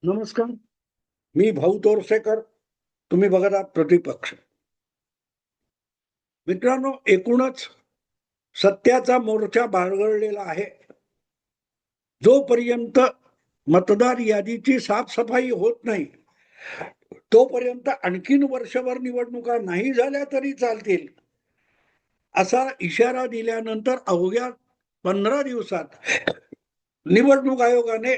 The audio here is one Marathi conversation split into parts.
नमस्कार. मी भाऊ तोरसेकर. तुम्ही बघत आहात प्रतिपक्ष. मित्रांनो, एकूणच सत्याचा मोर्चा बाळगलेला आहे. जोपर्यंत मतदार यादीची साफसफाई होत नाही तोपर्यंत आणखीन वर्षभर निवडणुका नाही झाल्या तरी चालतील, असा इशारा दिल्यानंतर अवघ्या 15 दिवसात निवडणूक आयोगाने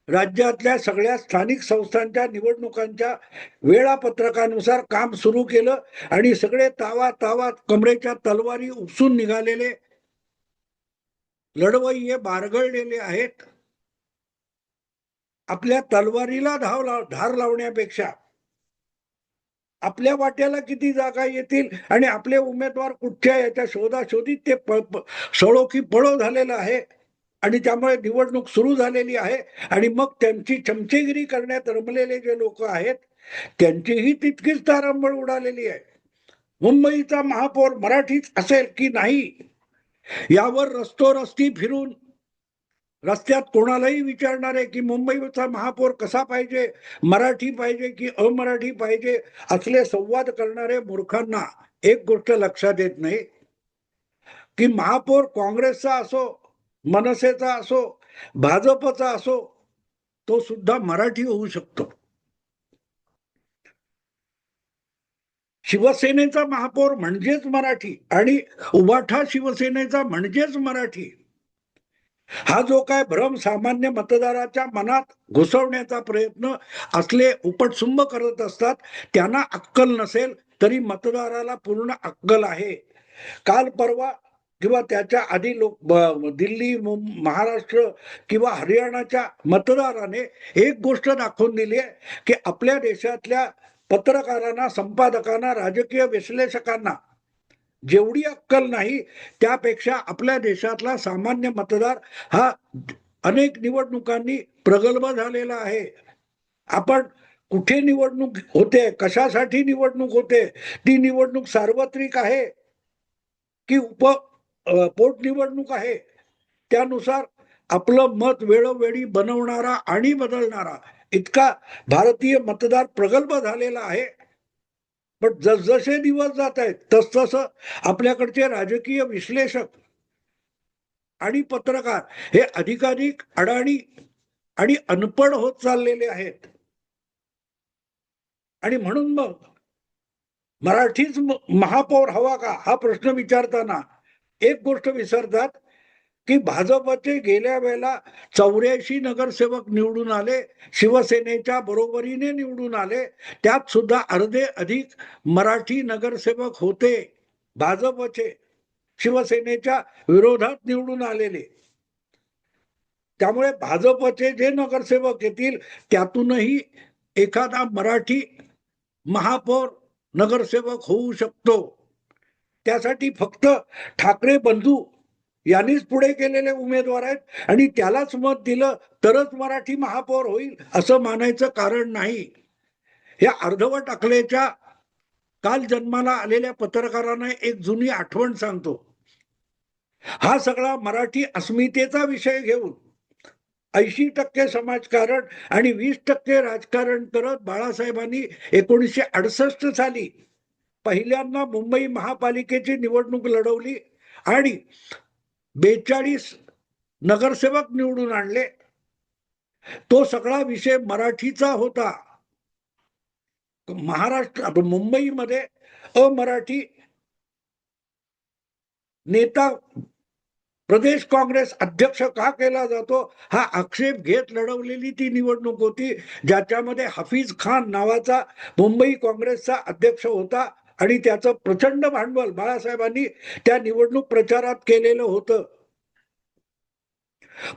राज्यातल्या सगळ्या स्थानिक संस्थांच्या निवडणुकांच्या वेळापत्रकानुसार काम सुरू केलं आणि सगळे तावा तावा कमरेच्या तलवारी उपसून निघालेले लढवय्ये बारगळलेले आहेत. आपल्या तलवारीला धार लावण्यापेक्षा आपल्या वाट्याला किती जागा येतील आणि आपले उमेदवार कुठच्या याच्या शोधाशोधीत ते सळो की पळो झालेलं आहे आणि त्यामुळे निवडणूक सुरू झालेली आहे. आणि मग त्यांची चमचेगिरी करण्यात रमलेले जे लोक आहेत त्यांचीही तितकीच तारंबळ उडालेली आहे. मुंबईचा महापौर मराठीच असेल की नाही यावर रस्तोरस्ती फिरून रस्त्यात कोणालाही विचारणार आहे की मुंबईचा महापौर कसा पाहिजे, मराठी पाहिजे की अमराठी पाहिजे, असले संवाद करणारे मूर्खांना एक गोष्ट लक्षात येत नाही की महापौर काँग्रेसचा असो, मनसेचा असो, भाजपचा असो, तो सुद्धा मराठी होऊ शकतो. शिवसेनेचा महापौर म्हणजेच मराठी आणि उबाठा शिवसेनेचा म्हणजेच मराठी. हा जो काय भ्रम सामान्य मतदाराच्या मनात घुसवण्याचा प्रयत्न असले उपटसुंब करत असतात त्यांना अक्कल नसेल तरी मतदाराला पूर्ण अक्कल आहे. काल परवा किंवा त्याच्या आधी दिल्ली, महाराष्ट्र किंवा हरियाणाच्या मतदाराने एक गोष्ट दाखवून दिली आहे की आपल्या देशातल्या पत्रकारांना, संपादकांना, राजकीय विश्लेषकांना जेवढी अक्कल नाही त्यापेक्षा आपल्या देशातला सामान्य मतदार हा अनेक निवडणुकांनी प्रगल्भ झालेला आहे. आपण कुठे निवडणूक होते, कशासाठी निवडणूक होते, ती निवडणूक सार्वत्रिक आहे की पोटनिवडणूक आहे, त्यानुसार आपलं मत वेळोवेळी बनवणारा आणि बदलणारा इतका भारतीय मतदार प्रगल्भ झालेला आहे. पण जसजसे दिवस जात आहेत तसतसं आपल्याकडचे राजकीय विश्लेषक आणि पत्रकार हे अधिकाधिक अडाणी आणि अनपढ होत चाललेले आहेत. आणि म्हणून मग मराठीच महापौर हवा का हा प्रश्न विचारताना एक गोष्ट विसरतात की भाजपचे गेल्या वेळेला 84 नगरसेवक निवडून आले, शिवसेनेच्या बरोबरीने निवडून आले, त्यात सुद्धा अर्धे अधिक मराठी नगरसेवक होते भाजपचे, शिवसेनेच्या विरोधात निवडून आलेले. त्यामुळे भाजपचे जे नगरसेवक येतील त्यातूनही एखादा मराठी महापौर नगरसेवक होऊ शकतो. त्यासाठी फक्त ठाकरे बंधू यांनीच पुढे केलेले उमेदवार आहेत आणि त्यालाच मत दिलं तरच मराठी महापौर होईल असं मानायचं कारण नाही. या अर्धवट अकलेच्या काल जन्माला आलेल्या पत्रकारांना एक जुनी आठवण सांगतो. हा सगळा मराठी अस्मितेचा विषय घेऊन 80% समाजकारण आणि 20% राजकारण करत बाळासाहेबांनी 1968 साली पहिल्यांदा मुंबई महापालिकेची निवडणूक लढवली आणि 42 नगरसेवक निवडून आणले. तो सगळा विषय मराठीचा होता. महाराष्ट्र मुंबईमध्ये अमराठी नेता प्रदेश काँग्रेस अध्यक्ष का केला जातो हा आक्षेप घेत लढवलेली ती निवडणूक होती, ज्याच्यामध्ये हफीज खान नावाचा मुंबई काँग्रेसचा अध्यक्ष होता आणि त्याचं प्रचंड भांडवल बाळासाहेबांनी त्या निवडणूक प्रचारात केलेलं होतं.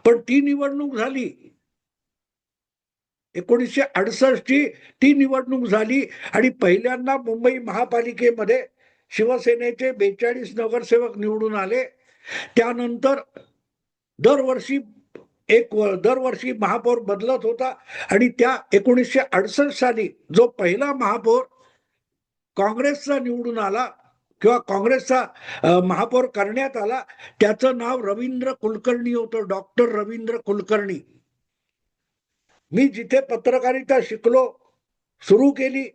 पण ती निवडणूक झाली 1968 ती निवडणूक झाली आणि पहिल्यांदा मुंबई महापालिकेमध्ये शिवसेनेचे 42 नगरसेवक निवडून आले. त्यानंतर दरवर्षी महापौर बदलत होता आणि त्या 1968 साली जो पहिला महापौर काँग्रेसचा निवडून आला किंवा काँग्रेसचा महापौर करण्यात आला त्याचं नाव रवींद्र कुलकर्णी होतं, डॉक्टर रवींद्र कुलकर्णी. मी जिथे पत्रकारिता शिकलो, सुरू केली,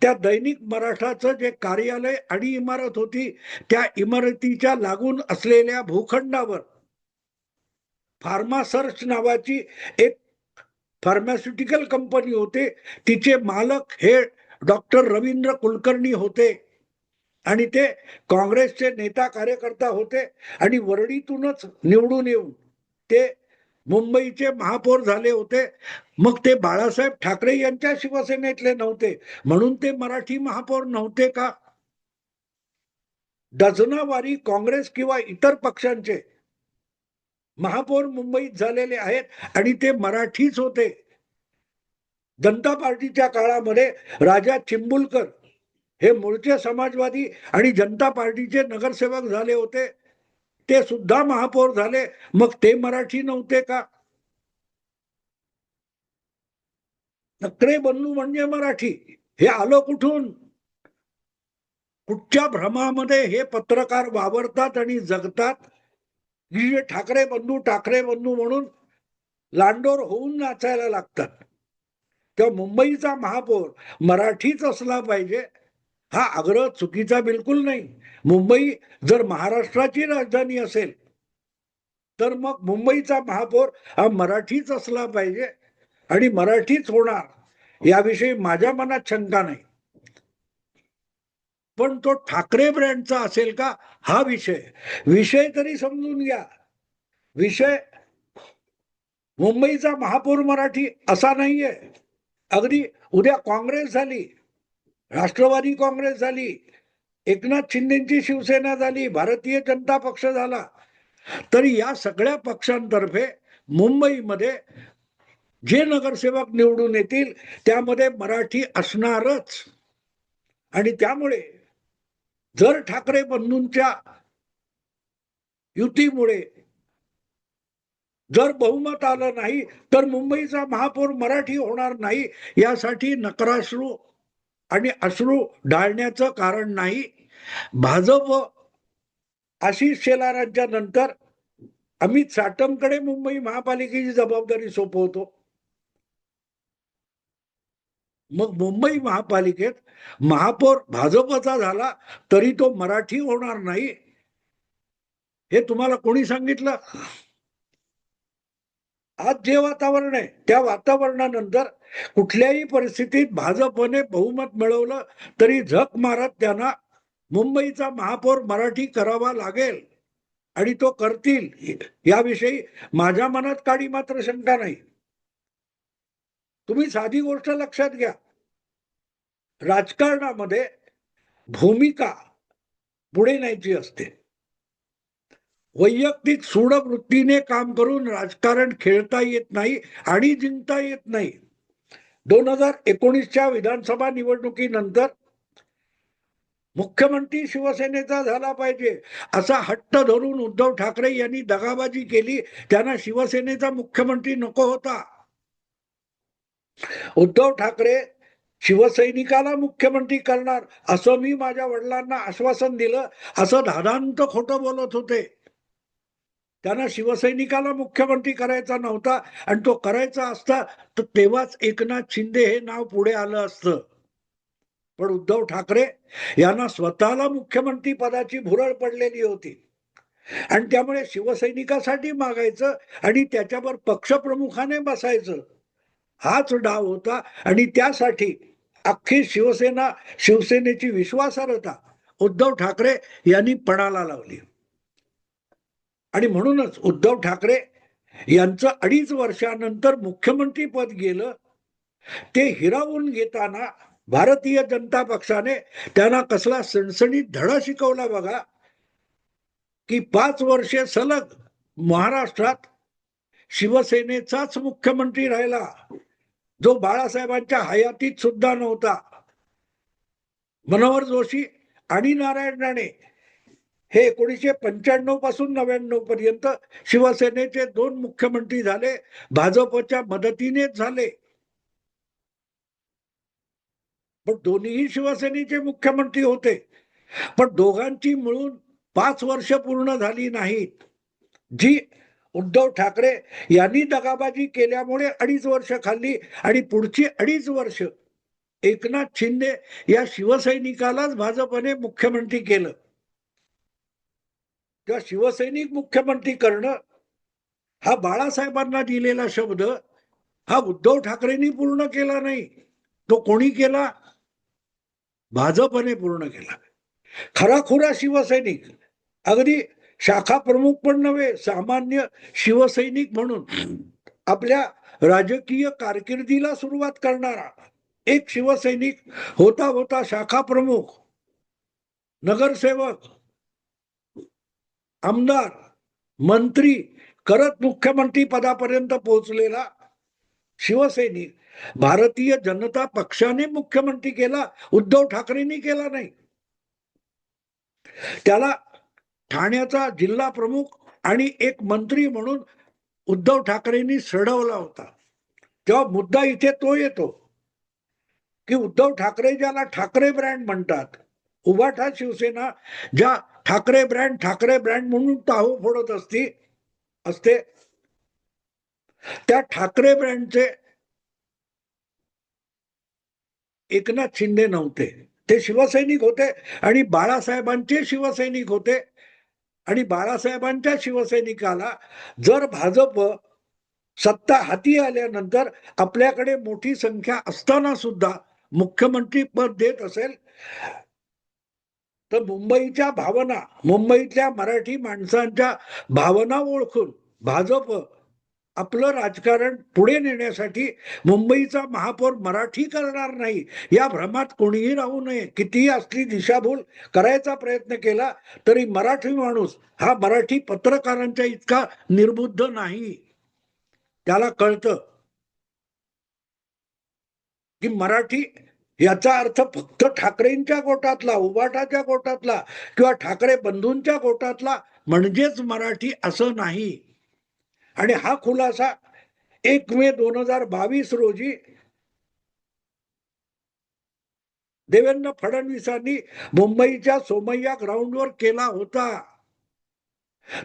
त्या दैनिक मराठाचं जे कार्यालय आणि इमारत होती, त्या इमारतीच्या लागून असलेल्या भूखंडावर फार्मा सर्च नावाची एक फार्मास्युटिकल कंपनी होते. तिचे मालक हे डॉक्टर रवींद्र कुलकर्णी होते आणि ते काँग्रेसचे नेता कार्यकर्ता होते आणि वरळीतूनच निवडून येऊन ते मुंबईचे महापौर झाले होते. मग ते बाळासाहेब ठाकरे यांच्या शिवसेनेतले नव्हते म्हणून ते मराठी महापौर नव्हते का? डझनावारी काँग्रेस किंवा इतर पक्षांचे महापौर मुंबईत झालेले आहेत आणि ते मराठीच होते. जनता पार्टीच्या काळामध्ये राजा चिंबुलकर हे मूळचे समाजवादी आणि जनता पार्टीचे नगरसेवक झाले होते. ते सुद्धा महापौर झाले. मग ते मराठी नव्हते का? नकरे बंधू म्हणजे मराठी हे आलं कुठून? कुठच्या भ्रमामध्ये हे पत्रकार वावरतात आणि जगतात? ठाकरे बंधू म्हणून लांडोर होऊन नाचायला लागतात. तेव्हा मुंबईचा महापौर मराठीच असला पाहिजे हा आग्रह चुकीचा बिलकुल नाही. मुंबई जर महाराष्ट्राची राजधानी असेल तर मग मुंबईचा महापौर हा मराठीच असला पाहिजे आणि मराठीच होणार याविषयी माझ्या मनात शंका नाही. पण तो ठाकरे ब्रँडचा असेल का हा विषय तरी समजून घ्या. विषय मुंबईचा महापौर मराठी असा नाहीये. अगदी उद्या काँग्रेस झाली, राष्ट्रवादी काँग्रेस झाली, एकनाथ शिंदेची शिवसेना झाली, भारतीय जनता पक्ष झाला, तरी या सगळ्या पक्षांतर्फे मुंबईमध्ये जे नगरसेवक निवडून येतील त्यामध्ये मराठी असणारच. आणि त्यामुळे जर ठाकरे बंधूंच्या युतीमुळे जर बहुमत आलं नाही तर मुंबईचा महापौर मराठी होणार नाही यासाठी नकाराश्रू आणि अश्रू ढाळण्याचं कारण नाही. भाजप आशिष शेलारांच्या नंतर अमित साटमकडे मुंबई महापालिकेची जबाबदारी सोपवतो. मग मुंबई महापालिकेत महापौर भाजपचा झाला तरी तो मराठी होणार नाही हे तुम्हाला कोणी सांगितलं? आज जे वातावरण आहे त्या वातावरणानंतर कुठल्याही परिस्थितीत भाजपने बहुमत मिळवलं तरी झक मारत त्यांना मुंबईचा महापौर मराठी करावा लागेल आणि तो करतील याविषयी माझ्या मनात काडी मात्र शंका नाही. तुम्ही साधी गोष्ट लक्षात घ्या, राजकारणामध्ये भूमिका पुढे न्यायची असते. वैयक्तिक सूडवृत्तीने काम करून राजकारण खेळता येत नाही आणि जिंकता येत नाही. 2019च्या विधानसभा निवडणुकीनंतर मुख्यमंत्री शिवसेनेचा झाला पाहिजे असा हट्ट धरून उद्धव ठाकरे यांनी दगाबाजी केली. त्यांना शिवसेनेचा मुख्यमंत्री नको होता. उद्धव ठाकरे शिवसैनिकाला मुख्यमंत्री करणार असं मी माझ्या वडिलांना आश्वासन दिलं असं धादांत खोटं बोलत होते. त्यांना शिवसैनिकाला मुख्यमंत्री करायचा नव्हता आणि तो करायचा असता तर तेव्हाच एकनाथ शिंदे हे नाव पुढे आलं असतं. पण उद्धव ठाकरे यांना स्वतःला मुख्यमंत्री पदाची भुरळ पडलेली होती आणि त्यामुळे शिवसैनिकासाठी मागायचं आणि त्याच्यावर पक्षप्रमुखाने बसायचं हाच डाव होता. आणि त्यासाठी अख्खी शिवसेनेची विश्वासार्हता उद्धव ठाकरे यांनी पणाला लावली. आणि म्हणूनच उद्धव ठाकरे यांचं 2.5 वर्षानंतर मुख्यमंत्री पद गेलं. ते हिरावून घेताना भारतीय जनता पक्षाने त्यांना कसला सणसणीत धडा शिकवला बघा की 5 वर्षे सलग महाराष्ट्रात शिवसेनेचाच मुख्यमंत्री राहिला जो बाळासाहेबांच्या हयातीत सुद्धा नव्हता. मनोहर जोशी आणि नारायण राणे हे 1995 पासून 99 पर्यंत शिवसेनेचे 2 मुख्यमंत्री झाले, भाजपच्या मदतीनेच झाले. पण दोन्हीही शिवसेनेचे मुख्यमंत्री होते. पण दोघांची मिळून 5 वर्ष पूर्ण झाली नाहीत. जी उद्धव ठाकरे यांनी दगाबाजी केल्यामुळे 2.5 वर्ष खाल्ली आणि पुढची 2.5 वर्ष एकनाथ शिंदे या शिवसैनिकालाच भाजपने मुख्यमंत्री केलं. तेव्हा शिवसैनिक मुख्यमंत्री करणं हा बाळासाहेबांना दिलेला शब्द हा उद्धव ठाकरेंनी पूर्ण केला नाही. तो कोणी केला? भाजपने पूर्ण केला. खराखुरा शिवसैनिक, अगदी शाखा प्रमुख पण नव्हे, सामान्य शिवसैनिक म्हणून आपल्या राजकीय कारकिर्दीला सुरुवात करणारा एक शिवसैनिक होता होता शाखा प्रमुख, नगरसेवक, आमदार, मंत्री करत मुख्यमंत्री पदापर्यंत पोहोचलेला शिवसैनिक भारतीय जनता पक्षाने मुख्यमंत्री केला, उद्धव ठाकरेंनी केला नाही. त्याला ठाण्याचा जिल्हा प्रमुख आणि एक मंत्री म्हणून उद्धव ठाकरेंनी सडवला होता. तेव्हा मुद्दा इथे तो येतो की उद्धव ठाकरे ज्याला ठाकरे ब्रँड म्हणतात, उभाठा शिवसेना ज्या ठाकरे ब्रँड म्हणून टाहो फोडत असते, त्या ठाकरे ब्रँडचे एकनाथ शिंदे नव्हते. ते शिवसैनिक होते आणि बाळासाहेबांचे शिवसैनिक होते. आणि बाळासाहेबांच्या शिवसैनिकाला जर भाजप सत्ता हाती आल्यानंतर आपल्याकडे मोठी संख्या असताना सुद्धा मुख्यमंत्री पद देत असेल तर मुंबईच्या भावना, मुंबईतल्या मराठी माणसांच्या भावना ओळखून भाजप आपलं राजकारण पुढे नेण्यासाठी मुंबईचा महापौर मराठी करणार नाही या भ्रमात कोणीही राहू नये. कितीही असली दिशाभूल करायचा प्रयत्न केला तरी मराठी माणूस हा मराठी पत्रकारांच्या इतका निर्बुद्ध नाही. त्याला कळतं की मराठी याचा अर्थ फक्त ठाकरेंच्या गोटातला, उभाटाच्या गोटातला किंवा ठाकरे बंधूंच्या गोटातला म्हणजेच मराठी असं नाही. आणि हा खुलासा 1 मे 2022 रोजी देवेंद्र फडणवीसांनी मुंबईच्या सोमय्या ग्राउंडवर केला होता.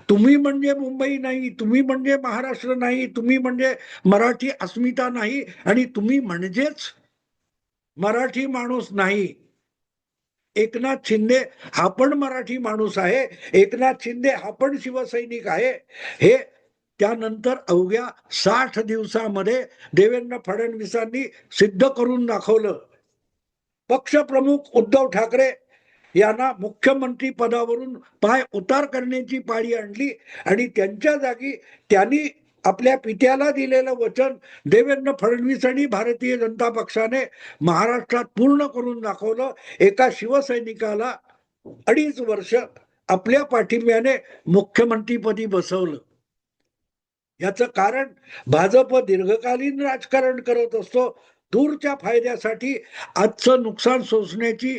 तुम्ही म्हणजे मुंबई नाही, तुम्ही म्हणजे महाराष्ट्र नाही, तुम्ही म्हणजे मराठी अस्मिता नाही आणि तुम्ही म्हणजेच मराठी माणूस नाही. एकनाथ शिंदे हा पण मराठी माणूस आहे, एकनाथ शिंदे हा पण शिवसैनिक आहे. हे त्यानंतर अवघ्या 60 दिवसामध्ये देवेंद्र फडणवीसांनी सिद्ध करून दाखवलं. पक्षप्रमुख उद्धव ठाकरे यांना मुख्यमंत्री पदावरून पाय उतार करण्याची पाळी आणली आणि त्यांच्या जागी त्यांनी आपल्या पित्याला दिलेलं वचन देवेंद्र फडणवीस आणि भारतीय जनता पक्षाने महाराष्ट्रात पूर्ण करून दाखवलं. एका शिवसैनिकाला 2.5 वर्ष आपल्या पाठिंब्याने मुख्यमंत्रीपदी बसवलं. याचं कारण भाजप दीर्घकालीन राजकारण करत असतो. दूरच्या फायद्यासाठी आजचं नुकसान सोसण्याची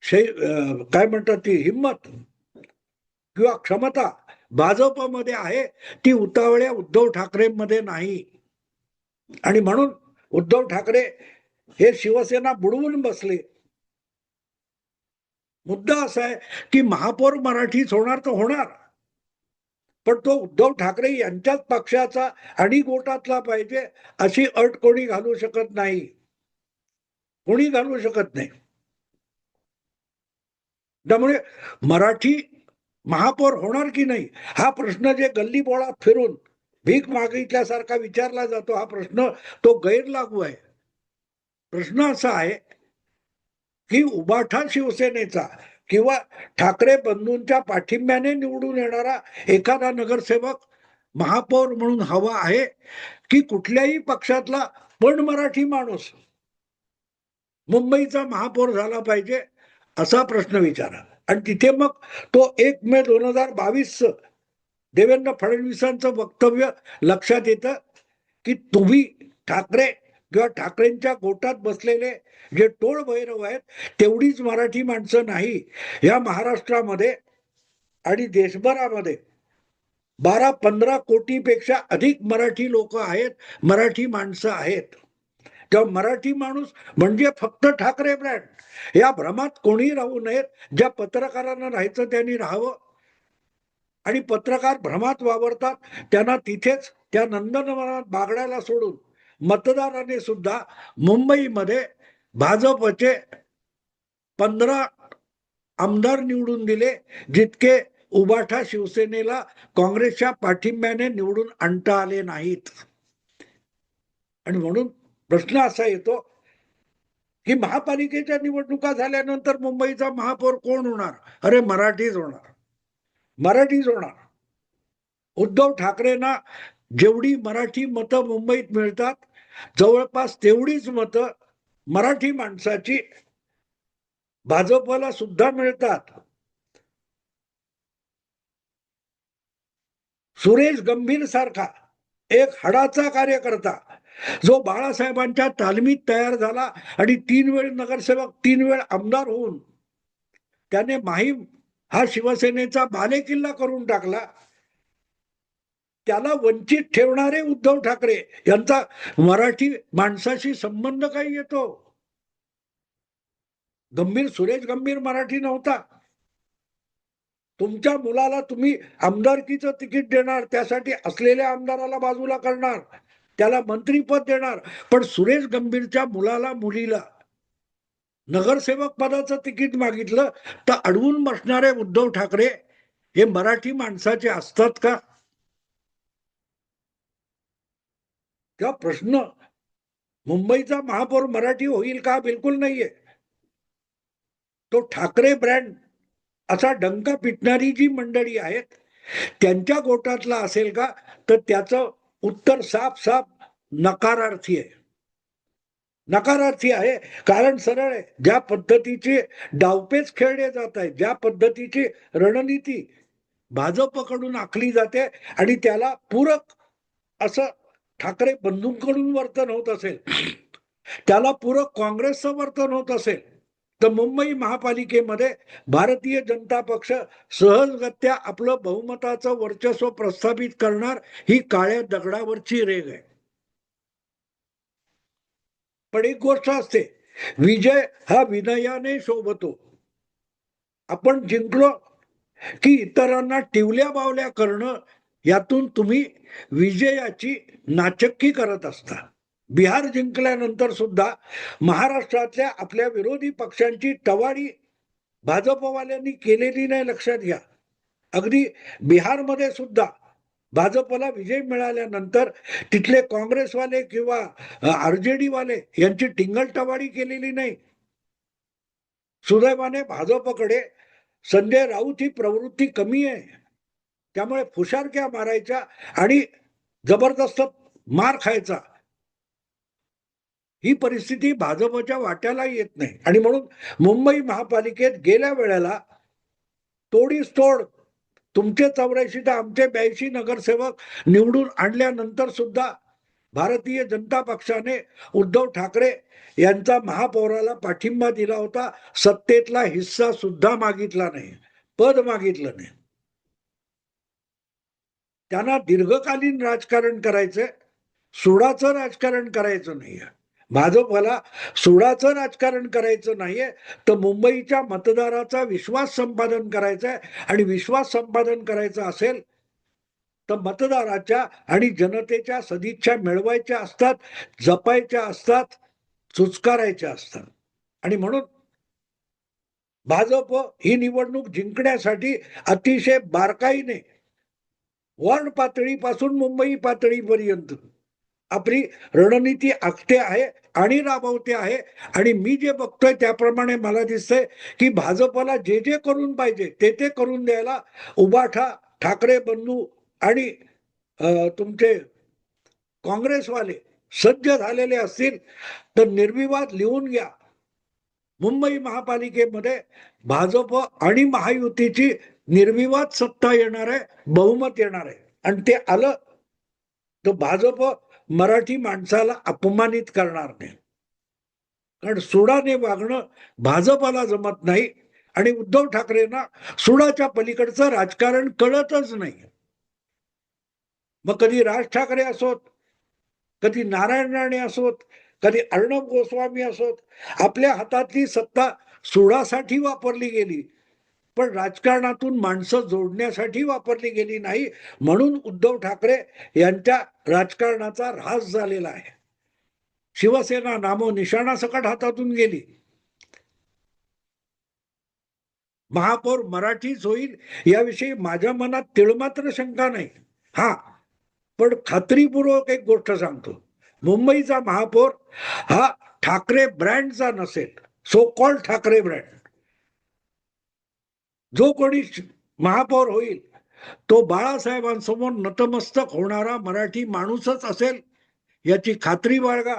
काय म्हणतात ती हिम्मत किंवा क्षमता भाजपमध्ये आहे, ती उतावळ्या उद्धव ठाकरेंमध्ये नाही. आणि म्हणून उद्धव ठाकरे हे शिवसेना बुडवून बसले. मुद्दा असा आहे की महापौर मराठीच होणार तर होणार, पण तो उद्धव ठाकरे यांच्याच पक्षाचा आणि गोटातला पाहिजे अशी अट कोणी घालू शकत नाही, कोणी घालू शकत नाही. त्यामुळे मराठी महापौर होणार की नाही हा प्रश्न जे गल्ली बोळात फिरून भीक मागितल्यासारखा विचारला जातो, हा प्रश्न तो गैरलागू आहे. प्रश्न असा आहे की उभाठा शिवसेनेचा किंवा ठाकरे बंधूंच्या पाठिंब्याने निवडून येणारा एखादा नगरसेवक महापौर म्हणून हवा आहे की कुठल्याही पक्षातला पण मराठी माणूस मुंबईचा महापौर झाला पाहिजे असा प्रश्न विचारा. आणि तिथे मग तो 1 मे 2022 देवेंद्र फडणवीसांचं वक्तव्य लक्षात येतं की तुम्ही ठाकरे किंवा ठाकरेंच्या गोटात बसलेले जे टोळ भैरव आहेत तेवढीच मराठी माणसं नाही. या महाराष्ट्रामध्ये आणि देशभरामध्ये 12-15 कोटीपेक्षा अधिक मराठी लोक आहेत, मराठी माणसं आहेत. तेव्हा मराठी माणूस म्हणजे फक्त ठाकरे ब्रँड या भ्रमात कोणी राहू नयेत. ज्या पत्रकारांना राहायचं त्यांनी राहावं आणि पत्रकार भ्रमात वावरतात. त्यांना तिथेच त्या नंदनवनात बागडायला सोडून मतदारांनी सुद्धा मुंबईमध्ये भाजपचे 15 आमदार निवडून दिले, जितके उबाठा शिवसेनेला काँग्रेसच्या पाठिंब्याने निवडून आणता आले नाहीत. आणि म्हणून प्रश्न असा येतो की महापालिकेच्या निवडणुका झाल्यानंतर मुंबईचा महापौर कोण होणार? अरे मराठीच होणार, मराठीच होणार. उद्धव ठाकरेंना जेवढी मराठी मतं मुंबईत मिळतात, जवळपास तेवढीच मतं मराठी माणसाची भाजपला सुद्धा मिळतात. सुरेश गंभीर सारखा एक हाडाचा कार्यकर्ता जो बाळासाहेबांच्या तालमीत तयार झाला आणि 3 वेळ नगरसेवक 3 वेळ आमदार होऊन त्याने माहीम हा शिवसेनेचा बालेकिल्ला करून टाकला, त्याला वंचित ठेवणारे उद्धव ठाकरे यांचा मराठी माणसाशी संबंध काय येतो? सुरेश गंभीर मराठी नव्हता. तुमच्या मुलाला तुम्ही आमदारकीचं तिकीट देणार, त्यासाठी असलेल्या आमदाराला बाजूला करणार, त्याला मंत्रीपद देणार, पण सुरेश गंभीरच्या मुलाला मुलीला नगरसेवक पदाचं तिकीट मागितलं तर अडवून बसणारे उद्धव ठाकरे हे मराठी माणसाचे असतात का? तेव्हा प्रश्न मुंबईचा महापौर मराठी होईल का? बिलकुल नाहीये. तो ठाकरे ब्रँड असा डंका पिटणारी जी मंडळी आहेत त्यांच्या गोटातला असेल का? तर त्याचं उत्तर साफ साफ नकारार्थी आहे. नकारार्थी आहे. कारण सरळ आहे, ज्या पद्धतीचे डावपेच खेळले जात आहेत, ज्या पद्धतीची रणनीती भाजपकडून आखली जाते आणि त्याला पूरक असं ठाकरे बंधूंकडून वर्तन होत असेल, त्याला पूरक काँग्रेसचं वर्तन होत असेल, तर मुंबई महापालिकेमध्ये भारतीय जनता पक्ष सहजगत्या आपलं बहुमताचं वर्चस्व प्रस्थापित करणार ही काळ्या दगडावरची रेघ आहे. पण एक गोष्ट असते, विजय हा विनयाने शोभतो. आपण जिंकलो की इतरांना टिवल्या बावल्या करणं, यातून तुम्ही विजयाची नाचक्की करत असता. बिहार जिंकल्यानंतर सुद्धा महाराष्ट्रातल्या आपल्या विरोधी पक्षांची टवाळी भाजपवाल्यांनी केलेली नाही, लक्षात घ्या. अगदी बिहारमध्ये सुद्धा भाजपला विजय मिळाल्यानंतर तिथले काँग्रेसवाले किंवा आरजेडी वाले यांची टिंगलटवाळी केलेली नाही. सुदैवाने भाजपकडे संजय राऊत ही प्रवृत्ती कमी आहे, त्यामुळे फुशारक्या मारायच्या आणि जबरदस्त मार खायचा ही परिस्थिती भाजपच्या वाट्याला येत नाही. आणि म्हणून मुंबई महापालिकेत गेल्या वेळेला तोडीस तोड तुमचे 84 तर आमचे 82 नगरसेवक निवडून आणल्यानंतर सुद्धा भारतीय जनता पक्षाने उद्धव ठाकरे यांचा महापौराला पाठिंबा दिला होता. सत्तेतला हिस्सा सुद्धा मागितला नाही, पद मागितलं नाही. त्यांना दीर्घकालीन राजकारण करायचंय, सुडाचं राजकारण करायचं नाहीये. भाजपला सुडाचं राजकारण करायचं नाहीये, तर मुंबईच्या मतदाराचा विश्वास संपादन करायचा आहे. आणि विश्वास संपादन करायचा असेल तर मतदाराच्या आणि जनतेच्या सदिच्छा मिळवायच्या असतात, जपायच्या असतात, चुचकारायच्या असतात. आणि म्हणून भाजप ही निवडणूक जिंकण्यासाठी अतिशय बारकाईने वॉर्ड पातळीपासून मुंबई पातळीपर्यंत आपली रणनीती आखते आहे आणि राबवते आहे. आणि मी जे बघतोय त्याप्रमाणे मला दिसतंय की भाजपला जे जे करून पाहिजे ते करून द्यायला उबाठा, ठाकरे बंधू आणि तुमचे काँग्रेसवाले सज्ज झालेले असतील तर निर्विवाद लिहून घ्या, मुंबई महापालिकेमध्ये भाजप आणि महायुतीची निर्विवाद सत्ता येणार आहे, बहुमत येणार आहे. आणि ते आलं तर भाजप मराठी माणसाला अपमानित करणार नाही. कारण सुडाने वागणं भाजपला जमत नाही आणि उद्धव ठाकरेंना सुडाच्या पलीकडचं राजकारण कळतच नाही. मग कधी राज ठाकरे असोत, कधी नारायण राणे असोत, कधी अर्णब गोस्वामी असोत, आपल्या हातातली सत्ता सुडासाठी वापरली गेली. पण राजकारणातून माणसं जोडण्यासाठी वापरली गेली नाही, म्हणून उद्धव ठाकरे यांच्या राजकारणाचा ऱ्हास झालेला आहे. शिवसेना नामोनिशाणा सकट हातातून गेली. महापौर मराठीच होईल याविषयी माझ्या मनात तिळमात्र शंका नाही. हा, पण खात्रीपूर्वक एक गोष्ट सांगतो, मुंबईचा महापौर हा ठाकरे ब्रँडचा नसेल, सो कॉल्ड ठाकरे ब्रँड. जो कोणी महापौर होईल तो बाळासाहेबांसमोर नतमस्तक होणारा मराठी माणूसच असेल याची खात्री बाळगा.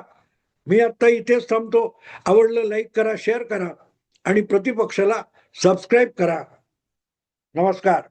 मी आता इथेच थांबतो. आवडलं लाईक करा, शेअर करा आणि प्रतिपक्षाला सबस्क्राईब करा. नमस्कार.